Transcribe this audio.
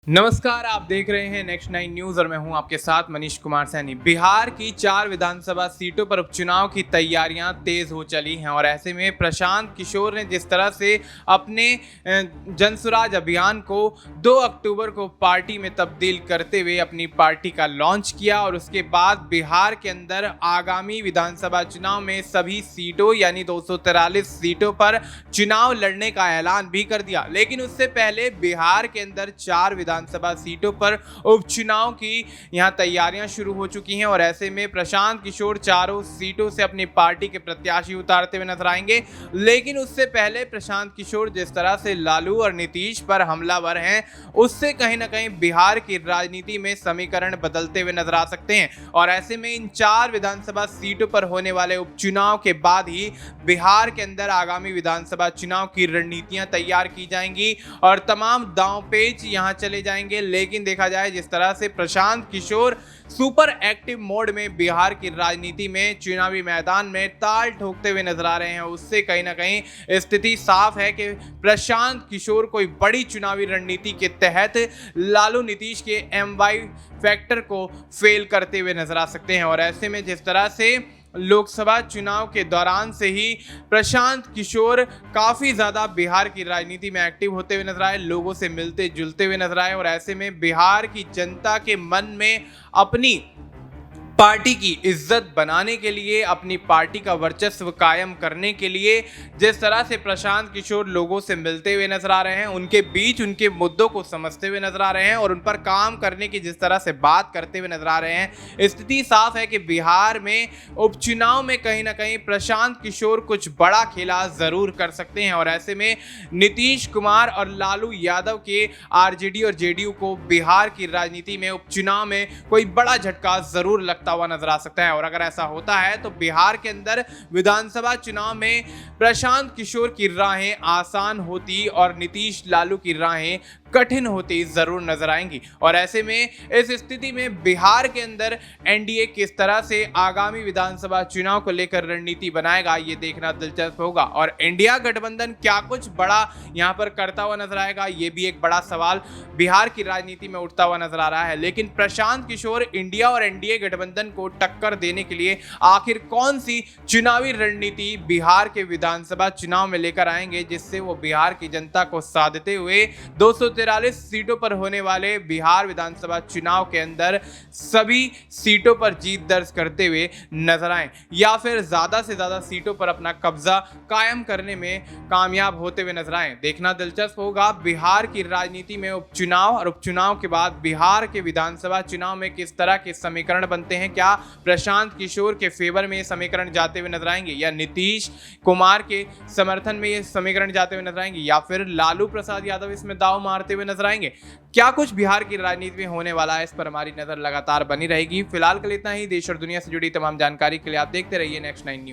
नमस्कार, आप देख रहे हैं नेक्स्ट 9 न्यूज और मैं हूं आपके साथ मनीष कुमार सैनी। बिहार की 4 विधानसभा सीटों पर उपचुनाव की तैयारियां तेज हो चली हैं और ऐसे में प्रशांत किशोर ने जिस तरह से अपने जनसुराज अभियान को 2 अक्टूबर को पार्टी में तब्दील करते हुए अपनी पार्टी का लॉन्च किया और उसके बाद बिहार के अंदर आगामी विधानसभा चुनाव में सभी सीटों यानी 243 सीटों पर चुनाव लड़ने का ऐलान भी कर दिया। लेकिन उससे पहले बिहार के अंदर 4 विधानसभा सीटों पर उपचुनाव की यहां तैयारियां शुरू हो चुकी हैं और ऐसे में प्रशांत किशोर चारों सीटों से अपनी पार्टी के प्रत्याशी उतारते हुए नजर आएंगे। लेकिन उससे पहले प्रशांत किशोर जिस तरह से लालू और नीतीश पर हमलावर हैं, उससे कहीं ना कहीं बिहार की राजनीति में समीकरण बदलते हुए नजर आ सकते हैं और ऐसे में इन 4 विधानसभा सीटों पर होने वाले उपचुनाव के बाद ही बिहार के अंदर आगामी विधानसभा चुनाव की रणनीतियां तैयार की जाएंगी और तमाम दांव पेच यहां चले जाएंगे। लेकिन देखा जाए जिस तरह से Prashant Kishor super active mode में बिहार की राजनीति में चुनावी मैदान में ताल ठोकते हुए नजर आ रहे हैं, उससे कहीं ना कहीं स्थिति साफ है कि प्रशांत किशोर कोई बड़ी चुनावी रणनीति के तहत लालू नीतीश के MY फैक्टर को फेल करते हुए नजर आ सकते हैं और ऐसे में जिस तरह से लोकसभा चुनाव के दौरान से ही प्रशांत किशोर काफ़ी ज़्यादा बिहार की राजनीति में एक्टिव होते हुए नजर आए, लोगों से मिलते जुलते हुए नजर आए और ऐसे में बिहार की जनता के मन में अपनी पार्टी की इज्जत बनाने के लिए, अपनी पार्टी का वर्चस्व कायम करने के लिए जिस तरह से प्रशांत किशोर लोगों से मिलते हुए नजर आ रहे हैं, उनके बीच उनके मुद्दों को समझते हुए नजर आ रहे हैं और उन पर काम करने की जिस तरह से बात करते हुए नजर आ रहे हैं, स्थिति साफ है कि बिहार में उपचुनाव में कहीं ना कहीं प्रशांत किशोर कुछ बड़ा खेला जरूर कर सकते हैं और ऐसे में नीतीश कुमार और लालू यादव के RJD और JDU को बिहार की राजनीति में उपचुनाव में कोई बड़ा झटका जरूर लगता हुआ नजर आ सकता है और अगर ऐसा होता है तो बिहार के अंदर विधानसभा चुनाव में प्रशांत किशोर की राहें आसान होती और नीतीश लालू की राहें कठिन होती जरूर नजर आएंगी और ऐसे में इस स्थिति में बिहार के अंदर NDA किस तरह से आगामी विधानसभा चुनाव को लेकर रणनीति बनाएगा, ये देखना दिलचस्प होगा और इंडिया गठबंधन क्या कुछ बड़ा यहां पर करता हुआ नजर आएगा, ये भी एक बड़ा सवाल बिहार की राजनीति में उठता हुआ नजर आ रहा है। लेकिन प्रशांत किशोर इंडिया और NDA गठबंधन को टक्कर देने के लिए आखिर कौन सी चुनावी रणनीति बिहार के विधानसभा चुनाव में लेकर आएंगे जिससे वो बिहार की जनता को साधते हुए 243 सीटों पर होने वाले बिहार विधानसभा चुनाव के अंदर सभी सीटों पर जीत दर्ज करते हुए नजर आए या फिर ज्यादा से ज्यादा सीटों पर अपना कब्जा कायम करने में कामयाब होते हुए नजर आए, देखना दिलचस्प होगा। बिहार की राजनीति में उपचुनाव और उपचुनाव के बाद बिहार के विधानसभा चुनाव में किस तरह के समीकरण बनते हैं, क्या प्रशांत किशोर के फेवर में ये समीकरण जाते हुए नजर आएंगे या नीतीश कुमार के समर्थन में ये समीकरण जाते हुए नजर आएंगे या फिर लालू प्रसाद यादव इसमें दांव मारते हुए नजर आएंगे, क्या कुछ बिहार की राजनीति में होने वाला है, इस पर हमारी नजर लगातार बनी रहेगी। फिलहाल के लिए इतना ही। देश और दुनिया से जुड़ी तमाम जानकारी के लिए आप देखते रहिए नेक्स्ट 9 न्यूज।